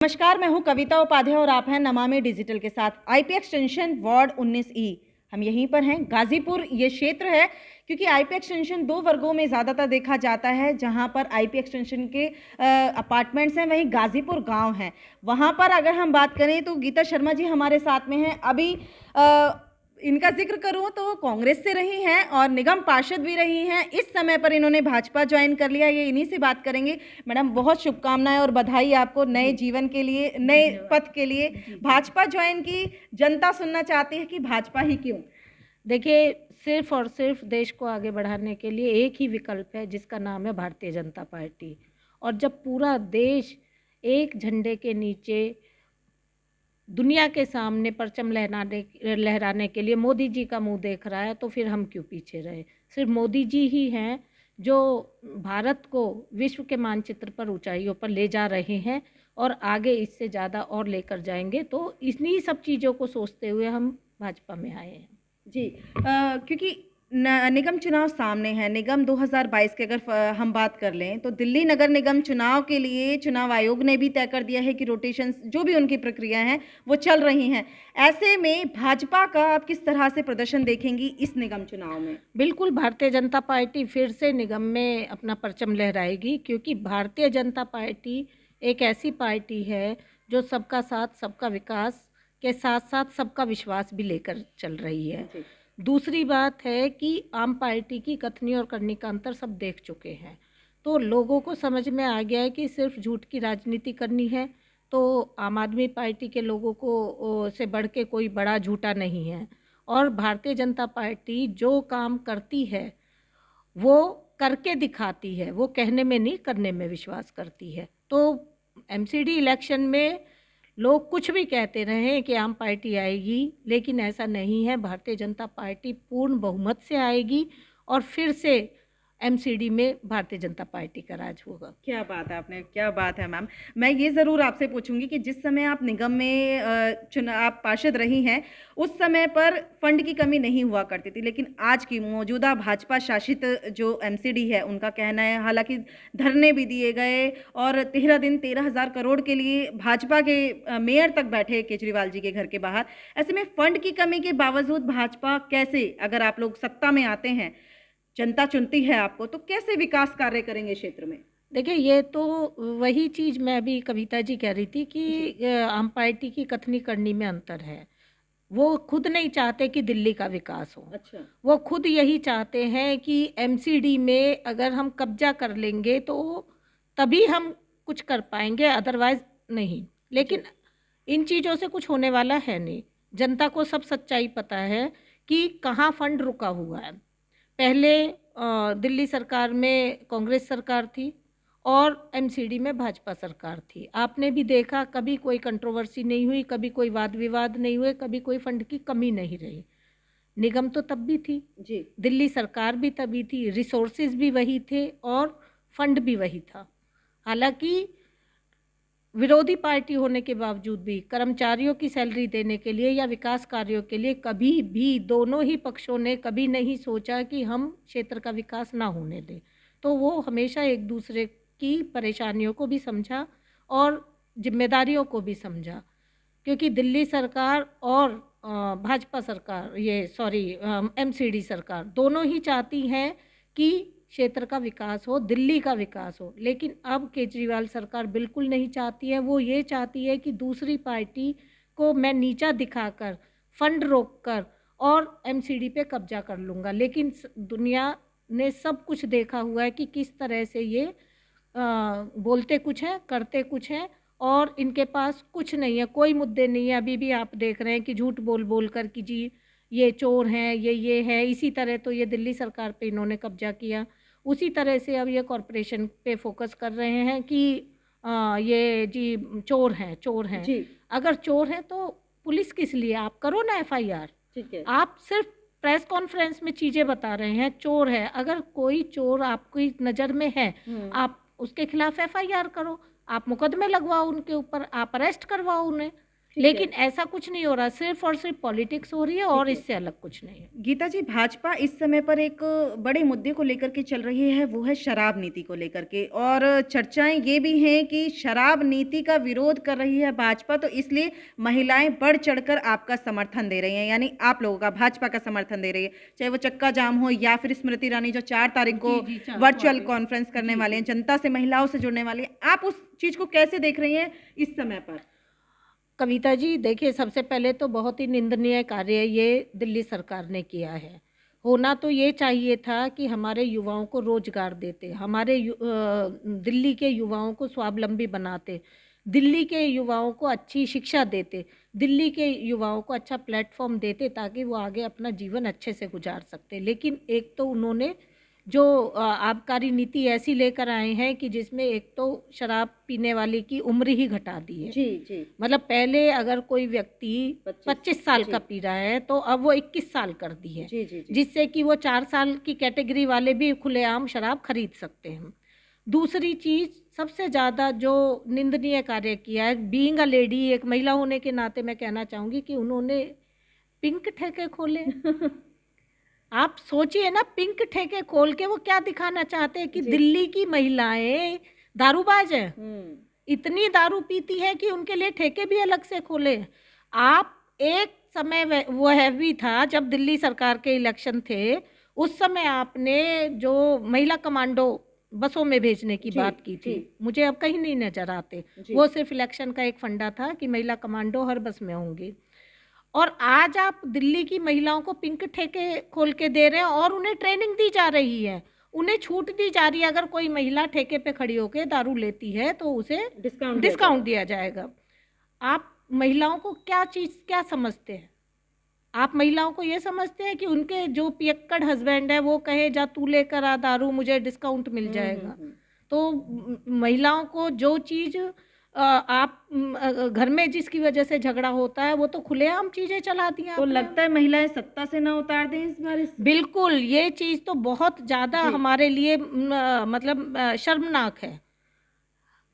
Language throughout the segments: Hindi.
नमस्कार, मैं हूं कविता उपाध्याय और आप हैं नमामि डिजिटल के साथ। आईपी एक्सटेंशन वार्ड 19E, हम यहीं पर हैं। गाजीपुर ये क्षेत्र है क्योंकि आईपी एक्सटेंशन दो वर्गों में ज़्यादातर देखा जाता है। जहां पर आईपी एक्सटेंशन के अपार्टमेंट्स हैं, वहीं गाजीपुर गांव है। वहां पर अगर हम बात करें तो गीता शर्मा जी हमारे साथ में हैं। अभी इनका जिक्र करूं तो कांग्रेस से रही हैं और निगम पार्षद भी रही हैं। इस समय पर इन्होंने भाजपा ज्वाइन कर लिया। ये इन्हीं से बात करेंगे। मैडम, बहुत शुभकामनाएं और बधाई आपको नए जीवन के लिए, नए पथ के लिए। भाजपा ज्वाइन की, जनता सुनना चाहती है कि भाजपा ही क्यों? देखिए, सिर्फ और सिर्फ देश को आगे बढ़ाने के लिए एक ही विकल्प है, जिसका नाम है भारतीय जनता पार्टी। और जब पूरा देश एक झंडे के नीचे दुनिया के सामने परचम लहराने के लिए मोदी जी का मुंह देख रहा है, तो फिर हम क्यों पीछे रहे। सिर्फ मोदी जी ही हैं जो भारत को विश्व के मानचित्र पर ऊंचाइयों पर ले जा रहे हैं और आगे इससे ज़्यादा और लेकर जाएंगे। तो इन्हीं सब चीज़ों को सोचते हुए हम भाजपा में आए हैं। जी, क्योंकि निगम चुनाव सामने है। निगम 2022 के अगर हम बात कर लें तो दिल्ली नगर निगम चुनाव के लिए चुनाव आयोग ने भी तय कर दिया है कि रोटेशन जो भी उनकी प्रक्रिया हैं वो चल रही हैं। ऐसे में भाजपा का आप किस तरह से प्रदर्शन देखेंगी इस निगम चुनाव में? बिल्कुल, भारतीय जनता पार्टी फिर से निगम में अपना परचम लहराएगी, क्योंकि भारतीय जनता पार्टी एक ऐसी पार्टी है जो सबका साथ सबका विकास के साथ साथ सबका विश्वास भी लेकर चल रही है। दूसरी बात है कि आम पार्टी की कथनी और करनी का अंतर सब देख चुके हैं, तो लोगों को समझ में आ गया है कि सिर्फ झूठ की राजनीति करनी है। तो आम आदमी पार्टी के लोगों को से बढ़ के कोई बड़ा झूठा नहीं है। और भारतीय जनता पार्टी जो काम करती है वो करके दिखाती है, वो कहने में नहीं, करने में विश्वास करती है। तो एमसीडी इलेक्शन में लोग कुछ भी कहते रहे कि आम पार्टी आएगी, लेकिन ऐसा नहीं है। भारतीय जनता पार्टी पूर्ण बहुमत से आएगी और फिर से एमसीडी में भारतीय जनता पार्टी का राज होगा। क्या बात है, आपने क्या बात है मैम। मैं ये ज़रूर आपसे पूछूंगी कि जिस समय आप निगम में आप पार्षद रही हैं, उस समय पर फंड की कमी नहीं हुआ करती थी, लेकिन आज की मौजूदा भाजपा शासित जो एमसीडी है उनका कहना है, हालांकि धरने भी दिए गए और 13 दिन 13,000 करोड़ के लिए भाजपा के मेयर तक बैठे केजरीवाल जी के घर के बाहर। ऐसे में फंड की कमी के बावजूद भाजपा कैसे, अगर आप लोग सत्ता में आते हैं, जनता चुनती है आपको, तो कैसे विकास कार्य करेंगे क्षेत्र में? देखिए, ये तो वही चीज़ मैं अभी कविता जी कह रही थी कि आम पार्टी की कथनी करनी में अंतर है। वो खुद नहीं चाहते कि दिल्ली का विकास हो। अच्छा। वो खुद यही चाहते हैं कि एमसीडी में अगर हम कब्जा कर लेंगे तो तभी हम कुछ कर पाएंगे, अदरवाइज नहीं। लेकिन इन चीज़ों से कुछ होने वाला है नहीं। जनता को सब सच्चाई पता है कि कहाँ फंड रुका हुआ है। पहले दिल्ली सरकार में कांग्रेस सरकार थी और एमसीडी में भाजपा सरकार थी। आपने भी देखा, कभी कोई कंट्रोवर्सी नहीं हुई, कभी कोई वाद विवाद नहीं हुए, कभी कोई फंड की कमी नहीं रही। निगम तो तब भी थी जी, दिल्ली सरकार भी तभी थी, रिसोर्सेज भी वही थे और फंड भी वही था। हालांकि विरोधी पार्टी होने के बावजूद भी कर्मचारियों की सैलरी देने के लिए या विकास कार्यों के लिए कभी भी दोनों ही पक्षों ने कभी नहीं सोचा कि हम क्षेत्र का विकास ना होने दें। तो वो हमेशा एक दूसरे की परेशानियों को भी समझा और जिम्मेदारियों को भी समझा, क्योंकि दिल्ली सरकार और भाजपा सरकार, एमसीडी सरकार दोनों ही चाहती हैं कि क्षेत्र का विकास हो, दिल्ली का विकास हो। लेकिन अब केजरीवाल सरकार बिल्कुल नहीं चाहती है। वो ये चाहती है कि दूसरी पार्टी को मैं नीचा दिखाकर, फंड रोककर और एमसीडी पे कब्जा कर लूँगा। लेकिन दुनिया ने सब कुछ देखा हुआ है कि किस तरह से ये बोलते कुछ हैं, करते कुछ हैं और इनके पास कुछ नहीं है, कोई मुद्दे नहीं है। अभी भी आप देख रहे हैं कि झूठ बोल बोल कर कि जी ये चोर हैं, ये है। इसी तरह तो ये दिल्ली सरकार पे इन्होंने कब्जा किया, उसी तरह से अब ये कॉरपोरेशन पे फोकस कर रहे हैं कि ये जी चोर हैं। जी। अगर चोर हैं तो पुलिस किस लिए? आप करो ना एफआईआर। ठीक है। आप सिर्फ प्रेस कॉन्फ्रेंस में चीज़ें बता रहे हैं, चोर है। अगर कोई चोर आपकी नज़र में है, आप उसके खिलाफ एफआईआर करो, आप मुकदमे लगवाओ उनके ऊपर, आप अरेस्ट करवाओ उन्हें। लेकिन ऐसा कुछ नहीं हो रहा, सिर्फ और सिर्फ पॉलिटिक्स हो रही है और इससे अलग कुछ नहीं है। गीता जी, भाजपा इस समय पर एक बड़े मुद्दे को लेकर के चल रही है, वो है शराब नीति को लेकर के, और चर्चाएं ये भी हैं कि शराब नीति का विरोध कर रही है भाजपा, तो इसलिए महिलाएं बढ़ चढ़कर आपका समर्थन दे रही हैं, यानी आप लोगों का, भाजपा का समर्थन दे रही है, चाहे वो चक्का जाम हो या फिर स्मृति ईरानी जो 4 तारीख को वर्चुअल कॉन्फ्रेंस करने वाले हैं, जनता से, महिलाओं से जुड़ने वाली हैं, आप उस चीज को कैसे देख रही हैं इस समय पर? कविता जी, देखिए, सबसे पहले तो बहुत ही निंदनीय कार्य ये दिल्ली सरकार ने किया है। होना तो ये चाहिए था कि हमारे युवाओं को रोजगार देते, दिल्ली के युवाओं को स्वावलंबी बनाते, दिल्ली के युवाओं को अच्छी शिक्षा देते, दिल्ली के युवाओं को अच्छा प्लेटफॉर्म देते ताकि वो आगे अपना जीवन अच्छे से गुजार सकते। लेकिन एक तो उन्होंने जो आबकारी नीति ऐसी लेकर आए हैं कि जिसमें एक तो शराब पीने वाले की उम्र ही घटा दी है। जी। मतलब पहले अगर कोई व्यक्ति 25 साल का पी रहा है तो अब वो 21 साल कर दी है, जी। जिससे कि वो 4 साल की कैटेगरी वाले भी खुलेआम शराब खरीद सकते हैं। दूसरी चीज़, सबसे ज़्यादा जो निंदनीय कार्य किया है, बीइंग अ लेडी, एक महिला होने के नाते मैं कहना चाहूँगी कि उन्होंने पिंक ठेके खोले। आप सोचिए ना, पिंक ठेके खोल के वो क्या दिखाना चाहते हैं कि दिल्ली की महिलाएं दारूबाज हैं, इतनी दारू पीती है कि उनके लिए ठेके भी अलग से खोले। आप एक समय वह भी था जब दिल्ली सरकार के इलेक्शन थे, उस समय आपने जो महिला कमांडो बसों में भेजने की बात की थी, मुझे अब कहीं नहीं नजर आते। वो सिर्फ इलेक्शन का एक फंडा था कि महिला कमांडो हर बस में होंगी, और आज आप दिल्ली की महिलाओं को पिंक ठेके खोल के दे रहे हैं और उन्हें ट्रेनिंग दी जा रही है, उन्हें छूट दी जा रही है। अगर कोई महिला ठेके पे खड़ी होकर दारू लेती है तो उसे डिस्काउंट दिया जाएगा। आप महिलाओं को क्या समझते हैं? आप महिलाओं को ये समझते हैं कि उनके जो पियक्कड़ हस्बैंड है वो कहे जा तू लेकर आ दारू, मुझे डिस्काउंट मिल जाएगा। तो महिलाओं को जो चीज़ घर में जिसकी वजह से झगड़ा होता है वो तो खुलेआम चीजें चला दी। तो लगता है महिलाएं सत्ता से ना उतार दें इस बार? बिल्कुल, ये चीज तो बहुत ज्यादा हमारे लिए मतलब शर्मनाक है।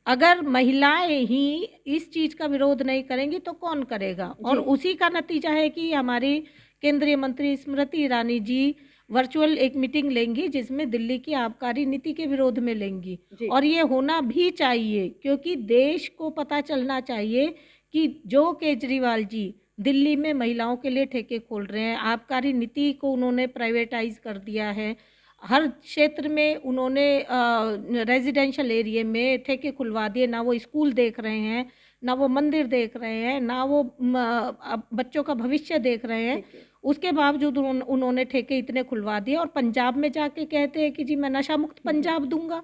अगर महिलाएं ही इस चीज का विरोध नहीं करेंगी तो कौन करेगा? और उसी का नतीजा है कि हमारी केंद्रीय मंत्री स्मृति ईरानी जी वर्चुअल एक मीटिंग लेंगी जिसमें दिल्ली की आबकारी नीति के विरोध में लेंगी, और ये होना भी चाहिए, क्योंकि देश को पता चलना चाहिए कि जो केजरीवाल जी दिल्ली में महिलाओं के लिए ठेके खोल रहे हैं, आबकारी नीति को उन्होंने प्राइवेटाइज कर दिया है, हर क्षेत्र में उन्होंने रेजिडेंशियल एरिया में ठेके खुलवा दिए, ना वो स्कूल देख रहे हैं, ना वो मंदिर देख रहे हैं, ना वो बच्चों का भविष्य देख रहे हैं। उसके बावजूद उन्होंने ठेके इतने खुलवा दिए और पंजाब में जाके कहते हैं कि जी मैं नशा मुक्त पंजाब दूंगा।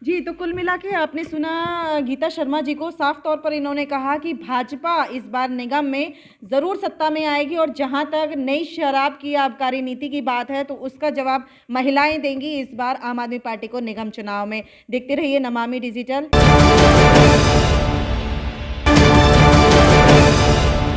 जी, तो कुल मिला के आपने सुना गीता शर्मा जी को, साफ तौर पर इन्होंने कहा कि भाजपा इस बार निगम में ज़रूर सत्ता में आएगी, और जहां तक नई शराब की आबकारी नीति की बात है तो उसका जवाब महिलाएं देंगी इस बार आम आदमी पार्टी को निगम चुनाव में। देखते रहिए नमामि डिजिटल।